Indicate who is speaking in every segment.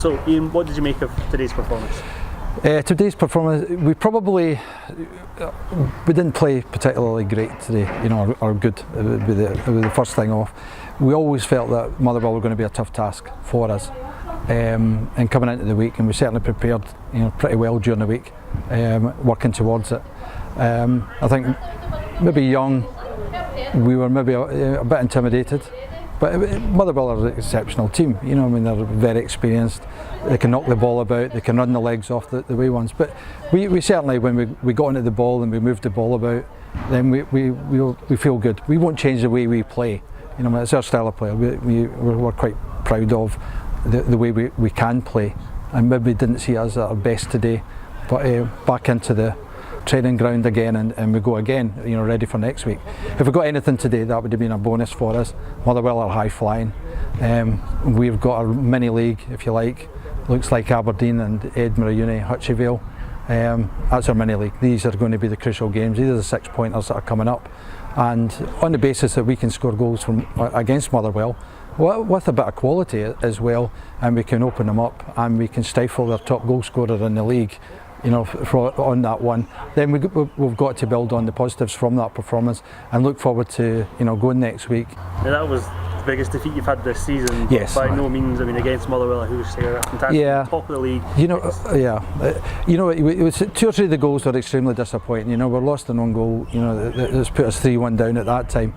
Speaker 1: So Ian, what did you make of today's performance?
Speaker 2: Today's performance, we didn't play particularly great today, or good. It would be the first thing off. We always felt that Motherwell were going to be a tough task for us, and coming into the week, and we certainly prepared, pretty well during the week, working towards it. I think maybe young, we were maybe a bit intimidated. But Motherwell are an exceptional team, they're very experienced, they can knock the ball about, they can run the legs off the wee ones. But we certainly, when we got into the ball and we moved the ball about, then we feel good. We won't change the way we play, it's our style of play. We're quite proud of the way we can play, and maybe didn't see us at our best today, but back into the training ground again and we go again, ready for next week. If we got anything today, that would have been a bonus for us. Motherwell are high flying. We've got a mini league, if you like. Looks like Aberdeen and Edinburgh Uni, Hutchie. That's our mini league. These are going to be the crucial games. These are the 6 pointers that are coming up, and on the basis that we can score goals against Motherwell with a bit of quality as well, and we can open them up and we can stifle their top goal scorer in the league, on that one, then we've got to build on the positives from that performance and look forward to going next week.
Speaker 1: Now that was the biggest defeat you've had this season.
Speaker 2: Yes,
Speaker 1: by no means. Against Motherwell, who's fantastic, top of the league.
Speaker 2: It was 2 or 3 of the goals were extremely disappointing. We lost an own goal. That's put us 3-1 down at that time,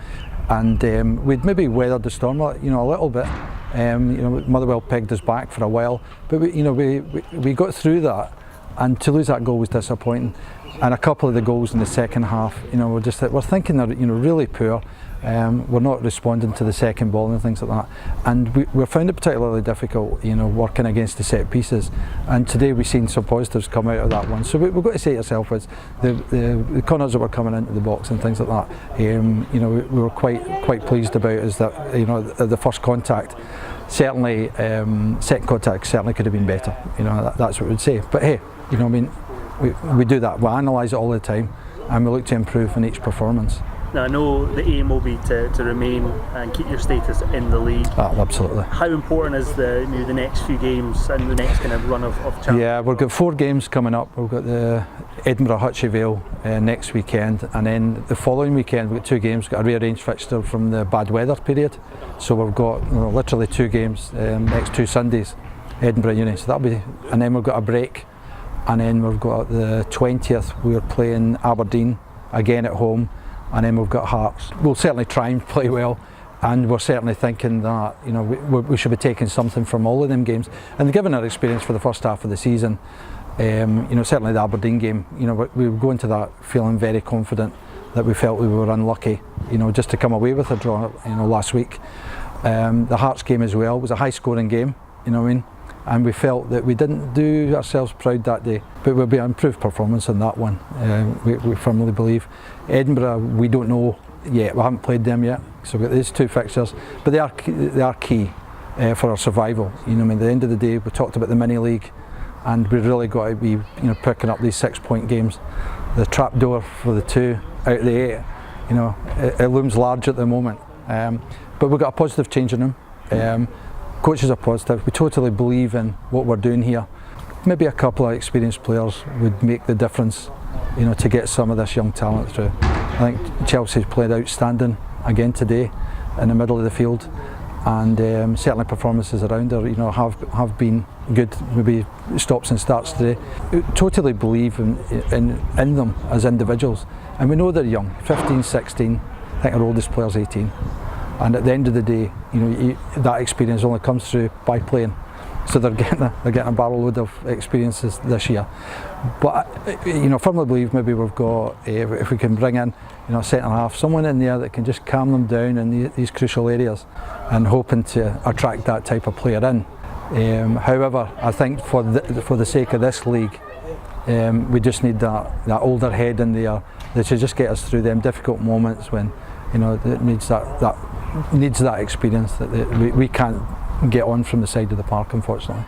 Speaker 2: and we'd maybe weathered the storm, a little bit. Motherwell pegged us back for a while, but we got through that. And to lose that goal was disappointing, and a couple of the goals in the second half, we're thinking they're really poor. We're not responding to the second ball and things like that, and we found it particularly difficult, working against the set pieces. And today we've seen some positives come out of that one. So we've got to say to ourselves, is the corners that were coming into the box and things like that. We were quite pleased about is that the first contact. Certainly, second contact certainly could have been better. That's what we'd say. But hey, we do that. We analyse it all the time, and we look to improve in each performance.
Speaker 1: Now I know the aim will be to remain and keep your status in the league.
Speaker 2: Absolutely.
Speaker 1: How important is the next few games and the next kind of run of champions?
Speaker 2: Yeah, we've got 4 games coming up. We've got the Edinburgh Hutchie next weekend, and then the following weekend we've got 2 games. We've got a rearranged fixture from the bad weather period, so we've got literally 2 games next 2 Sundays, Edinburgh Uni. So that'll be, and then we've got a break, and then we've got the 20th. We're playing Aberdeen again at home. And then we've got Hearts. We'll certainly try and play well, and we're certainly thinking that we should be taking something from all of them games. And given our experience for the first half of the season, certainly the Aberdeen game, we were going to that feeling very confident that we felt we were unlucky, just to come away with a draw, last week. The Hearts game as well was a high-scoring game, and we felt that we didn't do ourselves proud that day, but we'll be an improved performance on that one. We firmly believe. Edinburgh, we don't know yet. We haven't played them yet, so we've got these 2 fixtures, but they are key for our survival. At the end of the day, we talked about the mini league, and we've really got to be picking up these 6-point games. The trapdoor for the 2 out of the 8, it looms large at the moment, but we've got a positive change in them. Coaches are positive. We totally believe in what we're doing here. Maybe a couple of experienced players would make the difference, to get some of this young talent through. I think Chelsea's played outstanding again today in the middle of the field, and certainly performances around her, have been good. Maybe stops and starts today. We totally believe in them as individuals, and we know they're young, 15, 16. I think our oldest player's 18. And at the end of the day, that experience only comes through by playing. So they're getting a barrel load of experiences this year. But firmly believe maybe we've got, if we can bring in, centre half, someone in there that can just calm them down in these crucial areas, and hoping to attract that type of player in. However, I think for the sake of this league, we just need that older head in there that should just get us through them difficult moments when it needs that experience that we can't get on from the side of the park, unfortunately.